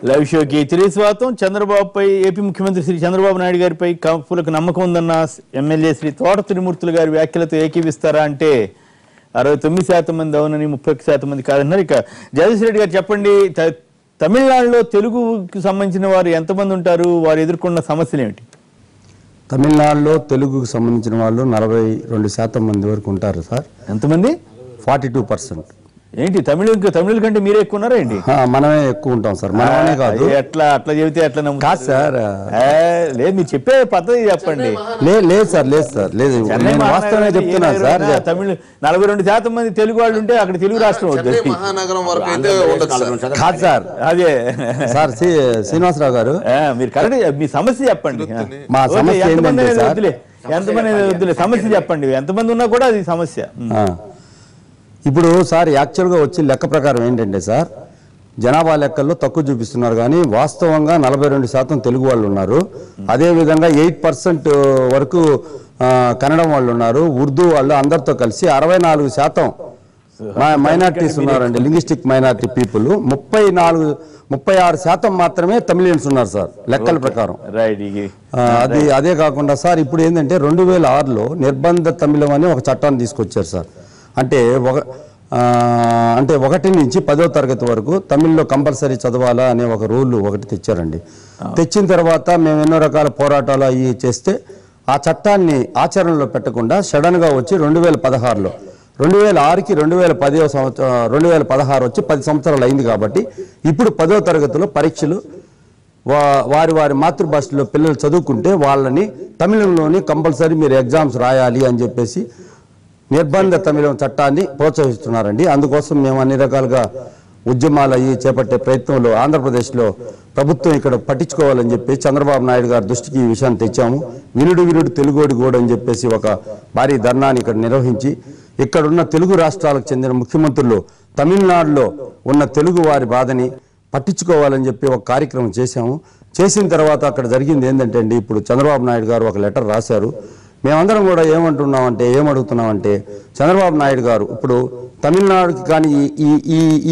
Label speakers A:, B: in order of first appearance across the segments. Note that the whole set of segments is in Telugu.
A: లైవ్ షోకి తిరిగి స్వాగతం. చంద్రబాబుపై ఏపీ ముఖ్యమంత్రి శ్రీ చంద్రబాబు నాయుడు గారిపై కాపులకు నమ్మకం ఉందన్న ఎమ్మెల్యే శ్రీ తోట త్రిమూర్తులు గారి వ్యాఖ్యలతో ఏకీవిస్తారా అంటే 69% మంది అవునని, 31% మంది కాదన్నారు. ఇక జగదీష్ రెడ్డి గారు చెప్పండి, తమిళనాడులో తెలుగుకు సంబంధించిన వారు ఎంతమంది ఉంటారు, వారు ఎదుర్కొన్న సమస్యలు ఏమిటి?
B: తమిళనాడులో తెలుగుకు సంబంధించిన వాళ్ళు 42% మంది వరకు ఉంటారు సార్.
A: ఎంతమంది?
B: 42%.
A: ఏంటి తమిళ కంటే మీరే ఎక్కువ ఉన్నారా ఏంటి?
B: మనమే ఎక్కువ ఉంటాం సార్. మనమే కాదు.
A: అట్లా చెబితే ఎట్లా
B: కాదు సార్.
A: లేదు, మీరు చెప్పే పద్ధతి చెప్పండి.
B: లేదు సార్, నేను వాస్తవమే చెప్తున్నా సార్.
A: తమిళ 42% మంది తెలుగు వాళ్ళు ఉంటే అక్కడ తెలుగు రాష్ట్రం అవుతుంది.
B: కాదు సార్,
A: అదే
B: సార్ శ్రీనివాసరావు గారు,
A: మీరు కరెక్ట్ మీ సమస్య చెప్పండి.
B: మా సమస్య ఏంటంటే సార్,
A: ఎంతమంది వద్దులే, సమస్య చెప్పండి. ఎంతమంది ఉన్నా కూడా అది సమస్య.
B: ఇప్పుడు సార్ యాక్చువల్గా వచ్చి లెక్క ప్రకారం ఏంటంటే సార్, జనాభా లెక్కల్లో తక్కువ చూపిస్తున్నారు, కానీ వాస్తవంగా 42% తెలుగు వాళ్ళు ఉన్నారు. అదేవిధంగా 8% వరకు కన్నడం వాళ్ళు ఉన్నారు. ఉర్దూ వాళ్ళు అందరితో కలిసి 64% మైనార్టీస్ ఉన్నారండి, లింగ్విస్టిక్ మైనార్టీ పీపుల్. 36% మాత్రమే తమిళియన్స్ ఉన్నారు సార్ లెక్కల ప్రకారం. అదే కాకుండా సార్, ఇప్పుడు ఏంటంటే 2006లో నిర్బంధ తమిళం అని ఒక చట్టాన్ని తీసుకొచ్చారు సార్. అంటే 1 నుంచి 10వ తరగతి వరకు తమిళ్లో కంపల్సరీ చదవాలా అనే ఒక రూల్ ఒకటి తెచ్చారండి. తెచ్చిన తర్వాత మేము ఎన్నో రకాల పోరాటాలు అవి చేస్తే ఆ చట్టాన్ని ఆచరణలో పెట్టకుండా సడన్గా వచ్చి 2016లో 2006కి 2016 వచ్చి 10 సంవత్సరాలు అయింది. కాబట్టి ఇప్పుడు 10వ తరగతిలో పరీక్షలు వారి మాతృభాషలో పిల్లలు చదువుకుంటే వాళ్ళని తమిళంలోని కంపల్సరీ మీరు ఎగ్జామ్స్ రాయాలి అని చెప్పేసి నిర్బంధ తమిళం చట్టాన్ని ప్రోత్సహిస్తున్నారండి. అందుకోసం మేము అన్ని రకాలుగా ఉద్యమాలు అయ్యి చేపట్టే ప్రయత్నంలో ఆంధ్రప్రదేశ్లో ప్రభుత్వం ఇక్కడ పట్టించుకోవాలని చెప్పి చంద్రబాబు నాయుడు గారి దృష్టికి ఈ విషయాన్ని తెచ్చాము. వినుడు తెలుగోడి గోడు అని చెప్పేసి ఒక భారీ ధర్నాన్ని ఇక్కడ నిర్వహించి, ఇక్కడున్న తెలుగు రాష్ట్రాలకు చెందిన ముఖ్యమంత్రులు తమిళనాడులో ఉన్న తెలుగు వారి బాధని పట్టించుకోవాలని చెప్పి ఒక కార్యక్రమం చేశాము. చేసిన తర్వాత అక్కడ జరిగింది ఏంటంటే అండి, ఇప్పుడు చంద్రబాబు నాయుడు గారు ఒక లెటర్ రాశారు. మేమందరం కూడా ఏమడుగుతున్నామంటే చంద్రబాబు నాయుడు గారు ఇప్పుడు తమిళనాడుకి కానీ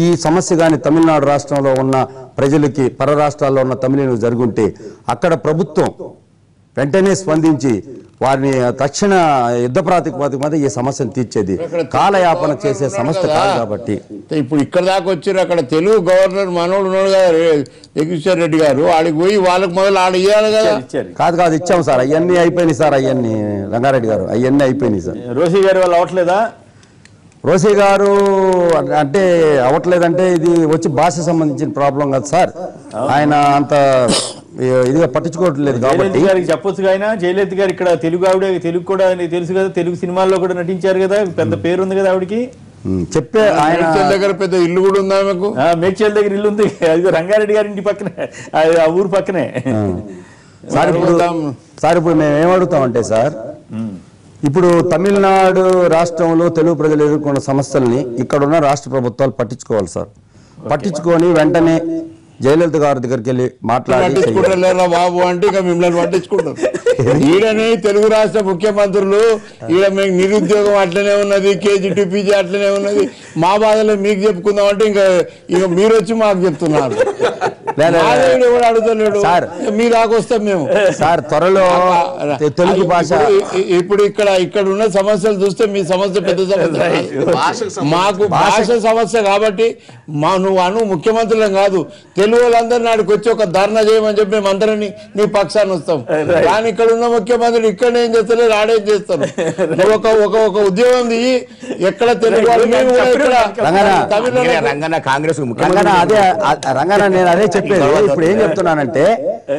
B: ఈ సమస్య కానీ తమిళనాడు రాష్ట్రంలో ఉన్న ప్రజలకి పర రాష్ట్రాల్లో ఉన్న తమిళులు జరుగుంటే అక్కడ ప్రభుత్వం వెంటనే స్పందించి వారిని తక్షణ యుద్ధ ప్రాతిపదిక మీద ఈ సమస్యను తీర్చేది, కాలయాపన చేసే సమస్య కాదు. కాబట్టి
C: ఇప్పుడు ఇక్కడ దాకా వచ్చారు. అక్కడ తెలుగు గవర్నర్ మనోడు ఉన్నాడు కదా జగదీశ్వర్ రెడ్డి గారు, ఆడికి పోయి వాళ్ళకి మొదలు ఆడ ఇవ్వాలి కదా.
B: కాదు ఇచ్చాము సార్, అవన్నీ అయిపోయినాయి సార్. అవన్నీ రంగారెడ్డి గారు అవన్నీ అయిపోయినాయి సార్.
A: రోషి గారి వాళ్ళు అవట్లేదా?
B: రోషి గారు అంటే అవట్లేదంటే ఇది వచ్చి భాష సంబంధించిన ప్రాబ్లం కదా సార్. ఆయన అంత ఇదిగా పట్టించుకోవట్లేదు. కాబట్టి
A: చెప్పొచ్చు. ఆయన జయలలిత గారు ఇక్కడ తెలుగు ఆవిడ, తెలుగు కూడా తెలుసు కదా, తెలుగు సినిమాల్లో కూడా నటించారు కదా, పెద్ద పేరు ఉంది కదా ఆవిడకి.
B: చెప్పే ఆయన
C: దగ్గర పెద్ద ఇల్లు కూడా ఉంది ఆమెకు.
A: మేడ్చల్ దగ్గర ఇల్లు ఉంది, అది రంగారెడ్డి గారి ఇంటి పక్కనే, ఆ ఊరు పక్కనే.
B: సార్ ఇప్పుడు మేము ఏమడుగుతామంటే సార్, ఇప్పుడు తమిళనాడు రాష్ట్రంలో తెలుగు ప్రజలు ఎదుర్కొన్న సమస్యల్ని ఇక్కడున్న రాష్ట్ర ప్రభుత్వాలు పట్టించుకోవాలి సార్. పట్టించుకొని వెంటనే జయలలిత గారి దగ్గరికి వెళ్ళి మాట్లాడి
C: బాబు అంటే ఇక మిమ్మల్ని పట్టించుకుంటారు. ఈడనే తెలుగు రాష్ట్ర ముఖ్యమంత్రులు ఈడ మీకు నిరుద్యోగం అట్లనే ఉన్నది, కేజీ పీజీ అట్లనే ఉన్నది, మా బాధలో మీకు చెప్పుకుందాం అంటే ఇక మీరు వచ్చి మాకు చెప్తున్నారు. అడుగుతలేడు సార్, మీ దాకొస్తాం మేము
B: సార్ త్వరలో తెలుగు భాష.
C: ఇప్పుడు ఇక్కడ ఉన్న సమస్యలు చూస్తే మీ సమస్య పెద్ద సమస్య, మాకు భాష సమస్య. కాబట్టి నువ్వు ముఖ్యమంత్రులం కాదు, తెలుగు వాళ్ళందరూ నాడికి వచ్చి ఒక ధర్నా చేయమని చెప్పి మేము అందరినీ నీ పక్షాన్ని వస్తాం. కానీ ఇక్కడ ఉన్న ముఖ్యమంత్రులు ఇక్కడ ఏం చేస్తలేదు, ఆడేం చేస్తారు. ఒక ఉద్యోగం దిగి ఎక్కడ తెలుగు
B: కాంగ్రెస్ అదే రంగన నేను అదే చెప్పేది. ఇప్పుడు ఏం చెప్తున్నానంటే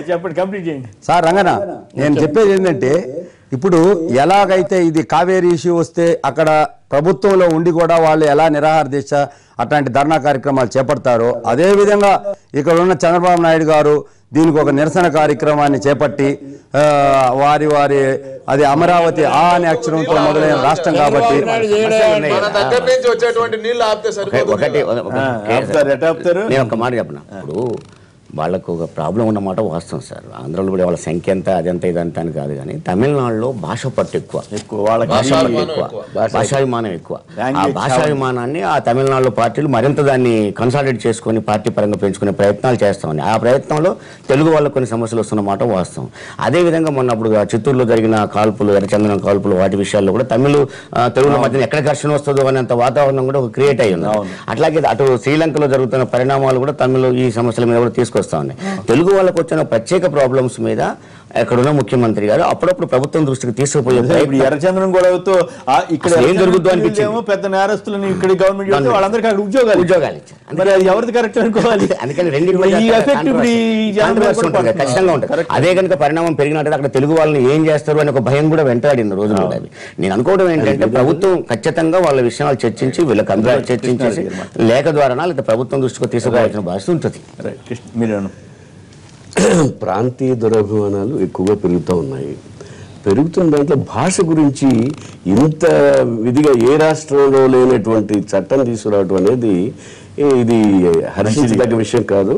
A: చెప్పండి, కంప్లీట్ చేయండి
B: సార్. రంగన నేను చెప్పేది ఏంటంటే, ఇప్పుడు ఎలాగైతే ఇది కావేరీ ఇష్యూ వస్తే అక్కడ ప్రభుత్వంలో ఉండి కూడా వాళ్ళు ఎలా నిరాహార దీక్ష అట్లాంటి ధర్నా కార్యక్రమాలు చేపడతారో, అదేవిధంగా ఇక్కడ ఉన్న చంద్రబాబు నాయుడు గారు దీనికి ఒక నిరసన కార్యక్రమాన్ని చేపట్టి వారి అది అమరావతి అనే అక్షరంతో మొదలైన రాష్ట్రం కాబట్టి
D: వచ్చేటువంటి నీళ్ళు ఆపితే సరిపోతుంది.
C: నేను ఒక మాట చెప్పను. ఇప్పుడు
D: వాళ్ళకు ఒక ప్రాబ్లం ఉన్నమాట వాస్తవం సార్. ఆంధ్రలో కూడా వాళ్ళ సంఖ్య ఎంత అదంతా ఇదంతా అని కాదు, కానీ తమిళనాడులో భాష పట్టు ఎక్కువ, భాషాభిమానం ఎక్కువ. ఆ భాషాభిమానాన్ని ఆ తమిళనాడులో పార్టీలు మరింత దాన్ని కన్సాలిడేట్ చేసుకొని పార్టీ పరంగా పెంచుకునే ప్రయత్నాలు చేస్తామని, ఆ ప్రయత్నంలో తెలుగు వాళ్ళకు కొన్ని సమస్యలు వస్తున్నమాట వాస్తవం. అదేవిధంగా మొన్న అప్పుడు చిత్తూరులో జరిగిన కాల్పులు, ఎర్రచందనం కాల్పులు, వాటి విషయాల్లో కూడా తెలుగుల మధ్య ఎక్కడ ఘర్షణ వస్తుందో అనేంత వాతావరణం కూడా క్రియేట్ అయ్యి ఉంది. అట్లాగే అటు శ్రీలంకలో జరుగుతున్న పరిణామాలు కూడా తమిళ ఈ సమస్యల మీద కూడా తీసుకొస్తా ఉన్నాయి. తెలుగు వాళ్ళకు వచ్చిన ప్రత్యేక ప్రాబ్లమ్స్ మీద ఎక్కడున్న ముఖ్యమంత్రి గారు అప్పుడప్పుడు ప్రభుత్వం దృష్టికి తీసుకుపోయే
A: ఎర్రచంద్రం గొడవతో ఇక్కడ ఏం జరుగుతుందో అనిపించేమో పెద్ద నేరస్తులను ఇక్కడ గవర్నమెంట్ వాళ్ళందరికీ అక్కడ ఉద్యోగాలు ఇచ్చారు. ఎవరిది కరెక్ట్ అనుకోవాలి?
D: అందుకని ఖచ్చితంగా ఉంటుంది. అదే కనుక పరిణామం పెరిగినట్టు అక్కడ తెలుగు వాళ్ళని ఏం చేస్తారు అని ఒక భయం కూడా వెంటాడిన రోజులు కూడా. నేను అనుకోవడం ఏంటంటే ప్రభుత్వం ఖచ్చితంగా వాళ్ళ విషయాలు చర్చించి వీళ్ళకి అందరూ చర్చించేసి లేఖ ద్వారా లేదా ప్రభుత్వం దృష్టికి తీసుకోవాల్సిన బాధ్యత ఉంటుంది.
E: ప్రాంతీయ దురభిమానాలు ఎక్కువగా పెరుగుతూ ఉన్నాయి. పెరుగుతున్న దాంట్లో భాష గురించి ఇంత విధిగా ఏ రాష్ట్రంలో లేనటువంటి చట్టం తీసుకురావడం అనేది ఇది హర్షించదగ్గ విషయం కాదు.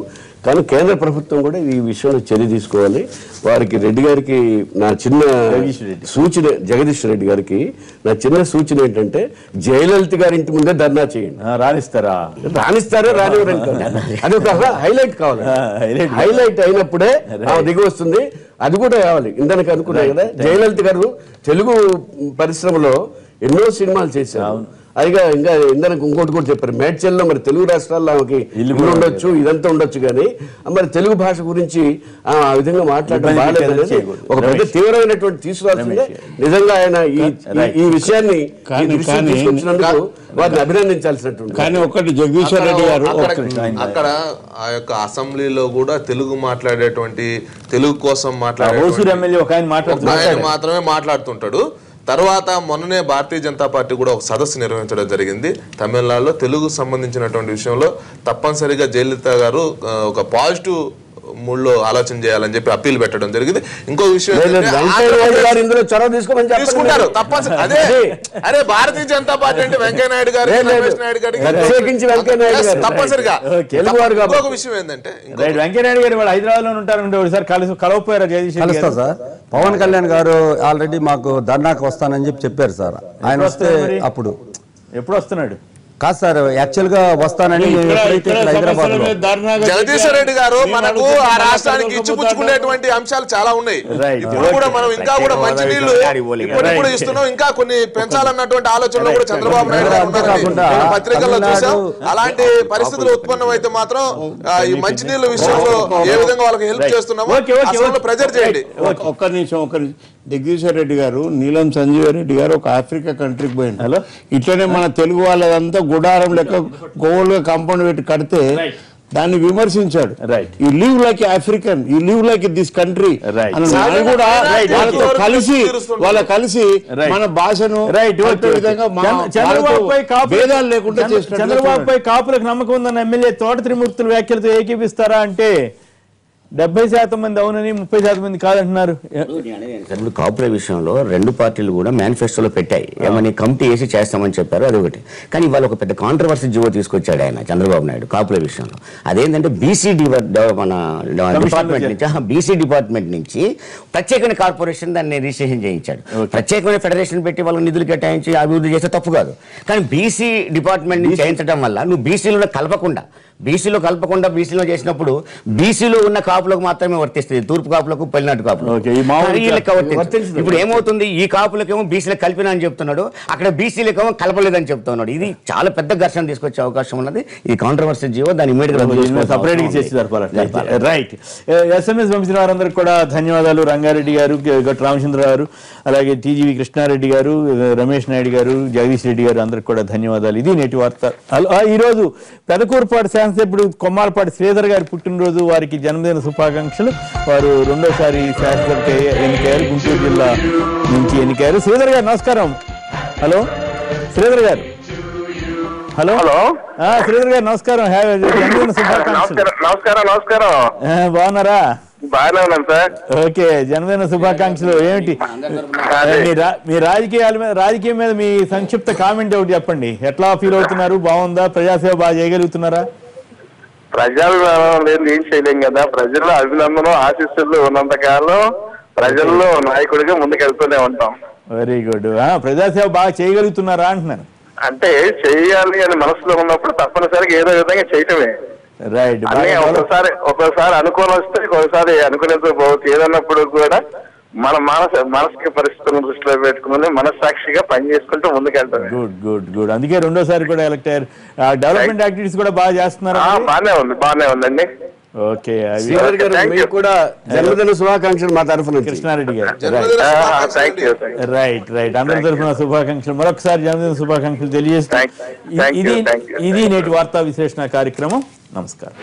E: కానీ కేంద్ర ప్రభుత్వం కూడా ఈ విషయంలో చర్య తీసుకోవాలి. వారికి రెడ్డి గారికి నా చిన్న సూచన, జగదీష్ రెడ్డి గారికి నా చిన్న సూచన ఏంటంటే జయలలిత గారి ఇంటి ముందే ధర్నా చేయండి. రాణిస్తారో రానివ్వరండి, అది ఒక హైలైట్ కావాలి. హైలైట్ అయినప్పుడే దిగి వస్తుంది. అది కూడా కావాలి. ఇందాక అనుకున్నాయి కదా, జయలలిత గారు తెలుగు పరిశ్రమలో ఎన్నో సినిమాలు చేశారు. అదిగా ఇంకా ఇందాక ఇంకోటి కూడా చెప్పారు, మేడ్చల్లో మరి తెలుగు రాష్ట్రాల్లో ఆమెకి ఇల్లు ఉండొచ్చు, ఇదంతా ఉండొచ్చు, కానీ మరి తెలుగు భాష గురించి ఆ విధంగా మాట్లాడడం బాగాలేదు. ఒక పెద్ద తీవ్రమైనటువంటి తీసుకురావాల్సిందే. నిజంగా ఆయన ఈ విషయాన్ని తీసుకొచ్చినందుకు వారిని అభినందించాల్సినట్టు.
C: కానీ ఒకటి జగదీశ్వర్ రెడ్డి గారు
F: అక్కడ ఆ యొక్క అసెంబ్లీలో కూడా తెలుగు మాట్లాడేటువంటి, తెలుగు కోసం మాట్లాడే మాత్రమే మాట్లాడుతుంటాడు. తర్వాత మొన్ననే భారతీయ జనతా పార్టీ కూడా ఒక సదస్సు నిర్వహించడం జరిగింది తమిళనాడులో. తెలుగు సంబంధించినటువంటి విషయంలో తప్పనిసరిగా జయలలిత గారు ఒక పాజిటివ్ మూడ్లో ఆలోచన చేయాలని చెప్పి అప్పీల్ పెట్టడం జరిగింది. ఇంకో విషయం తీసుకుంటారు తప్పనిసరి. అదే భారతీయ జనతా పార్టీ అంటే వెంకయ్యనాయుడు గారు, రమేష్ నాయుడు గారు తప్పనిసరిగా. ఇంకొక విషయం ఏంటంటే
A: వెంకయ్యనాయుడు గారు వాళ్ళు హైదరాబాద్ లో ఉంటారు, ఒకసారి కలవపోయారా జగదీష్?
B: సార్ పవన్ కళ్యాణ్ గారు ఆల్రెడీ మాకు ధర్నాకు వస్తానని చెప్పారు సార్. ఆయన వస్తే అప్పుడు
A: ఎప్పుడు వస్తున్నాడు?
B: కాదు సార్, యాక్చువల్ గా వస్తానని హైదరాబాద్ లో
F: జగదీశ్వర్ రెడ్డి గారు మనకు ఆ రాష్ట్రానికి ఇచ్చిపుచ్చుకునేటువంటి అంశాలు చాలా ఉన్నాయి. ఇప్పుడు కూడా మనం ఇంకా కూడా మంచి నీళ్లు ఇప్పుడు ఇస్తున్నాం, ఇంకా కొన్ని పెంచాలన్నటువంటి ఆలోచనలో కూడా చంద్రబాబు నాయుడు గారు పత్రికల్లో చూసాం. అలాంటి పరిస్థితులు ఉత్పన్నం అయితే మాత్రం ఈ మంచి నీళ్ళ విషయంలో ఏ విధంగా వాళ్ళకి హెల్ప్ చేస్తున్నామో ప్రెజర్ చేయండి.
C: ఒక్క నిమిషం. జగదీశ్వర్ రెడ్డి గారు, నీలం సంజీవ్ రెడ్డి గారు ఒక ఆఫ్రికా కంట్రీకి పోయింది. ఇట్లనే మన తెలుగు వాళ్ళదంతా గుడారం లెక్క గోల్గా కాంపౌండ్ పెట్టి కడితే దాన్ని విమర్శించాడు. You live like African, you live like this country కూడా వాళ్ళతో కలిసి మన భాషను భేదాలు లేకుండా
A: చంద్రబాబుపై కాపులకు నమ్మకం ఉందన్న ఎమ్మెల్యే తోట త్రిమూర్తుల వ్యాఖ్యలతో ఏకీపిస్తారా అంటే 70% మంది అవునని 30% మంది కాదంటున్నారు.
D: కాపుల విషయంలో రెండు పార్టీలు కూడా మేనిఫెస్టోలో పెట్టాయి, ఏమని కమిటీ వేసి చేస్తామని చెప్పారు, అదొకటి. కానీ ఇవాళ ఒక పెద్ద కాంట్రవర్సీ జీవో తీసుకొచ్చాడు ఆయన చంద్రబాబు నాయుడు కాపుల విషయంలో. అదేంటంటే బీసీ డిపార్ట్మెంట్ నుంచి ప్రత్యేకమైన కార్పొరేషన్ దాన్ని రిజిస్ట్రేషన్ చేయించాడు. ప్రత్యేకమైన ఫెడరేషన్ పెట్టి వాళ్ళకి నిధులు కేటాయించి అభివృద్ధి చేస్తే తప్పు కాదు, కానీ బీసీ డిపార్ట్మెంట్ నుంచి చేయించడం వల్ల నువ్వు బీసీలో కలపకుండా బీసీలో చేసినప్పుడు బీసీలో ఉన్న కాపులకు మాత్రమే వర్తిస్తుంది, తూర్పు కాపులకు పల్లినాటు కాపులకు. ఇప్పుడు ఏమవుతుంది, ఈ కాపులకేమో బీసీలకు కలిపినా అని చెప్తున్నాడు, అక్కడ బీసీలకేమో కలపలేదని చెప్తున్నాడు. ఇది చాలా పెద్ద ఘర్షణ తీసుకొచ్చే అవకాశం ఉన్నది. ఈ కాంట్రవర్సీ జీవో దాన్ని
A: రైట్. ఎస్ఎంఎస్ పంపించిన వారందరికీ కూడా ధన్యవాదాలు. రంగారెడ్డి గారు, గట్టు రామచంద్ర గారు, అలాగే టీజీవి కృష్ణారెడ్డి గారు, రమేష్ నాయుడు గారు, జగదీష్ రెడ్డి గారు, అందరికి కూడా ధన్యవాదాలు. ఇది నేటి వార్త. ఈరోజు పెదకూరుపాటి శాసనసభ్యుడు కొమ్మాలపాటి శ్రీధర్ గారి పుట్టినరోజు, వారికి జన్మదిన శుభాకాంక్షలు. వారు రెండోసారి శాసనసభకి ఎన్నికయ్యారు, గుంటూరు జిల్లా నుంచి ఎన్నికయ్యారు. శ్రీధర్ గారు నమస్కారం. హలో శ్రీధర్ గారు. హలో శ్రీధర్ గారు నమస్కారం. జన్మదిన శుభాకాంక్షలు.
G: నమస్కారం.
A: బాగున్నారా?
G: బాగానే ఉన్నాను సార్.
A: ఓకే, జన్మదిన శుభాకాంక్షలు. ఏమిటి మీ రాజకీయం మీద మీ సంక్షిప్త కామెంట్ ఒకటి చెప్పండి. ఎట్లా ఫీల్ అవుతున్నారు? బాగుందా? ప్రజాసేవ బాగా చేయగలుగుతున్నారా?
G: ప్రజాభిమానం లేదు ఏం చేయలేం కదా. ప్రజల అభినందన ఆశీస్సులు ఉన్నంతకాలం ప్రజల్లో నాయకుడిగా ముందుకెళ్తూనే ఉంటాం.
A: Very good. ప్రజాసేవ బాగా చేయగలుగుతున్నారా అంటున్నాను.
G: అంటే చేయాలి అని మనసులో ఉన్నప్పుడు తప్పనిసరిగా ఏదో విధంగా చేయటమే.
A: రైట్.
G: అన్నీ ఒక్కోసారి అనుకూలం వస్తే ఒకసారి అనుకునేపోవచ్చు. ఏదన్నప్పుడు కూడా మన మానసిక పరిస్థితులను దృష్టిలో పెట్టుకుని మనస్సాక్షిగా పనిచేసుకుంటూ ముందుకెళ్తాం.
A: Good good good. అందుకే రెండోసారి కూడా ఎలక్ట్ అయ్యారు. డెవలప్మెంట్ యాక్టివిటీస్ కూడా బాగా చేస్తున్నారు.
G: బాగానే ఉందండి.
A: ఓకే.
E: మీకు కూడా జన్మదిన శుభాకాంక్షలు మా తరఫున.
A: కృష్ణారెడ్డి గారు. Right right. అందరి తరఫున శుభాకాంక్షలు. మరొకసారి జన్మదిన శుభాకాంక్షలు తెలియజేస్తాం. ఇది నేటి వార్తా విశ్లేషణ కార్యక్రమం. నమస్కారం.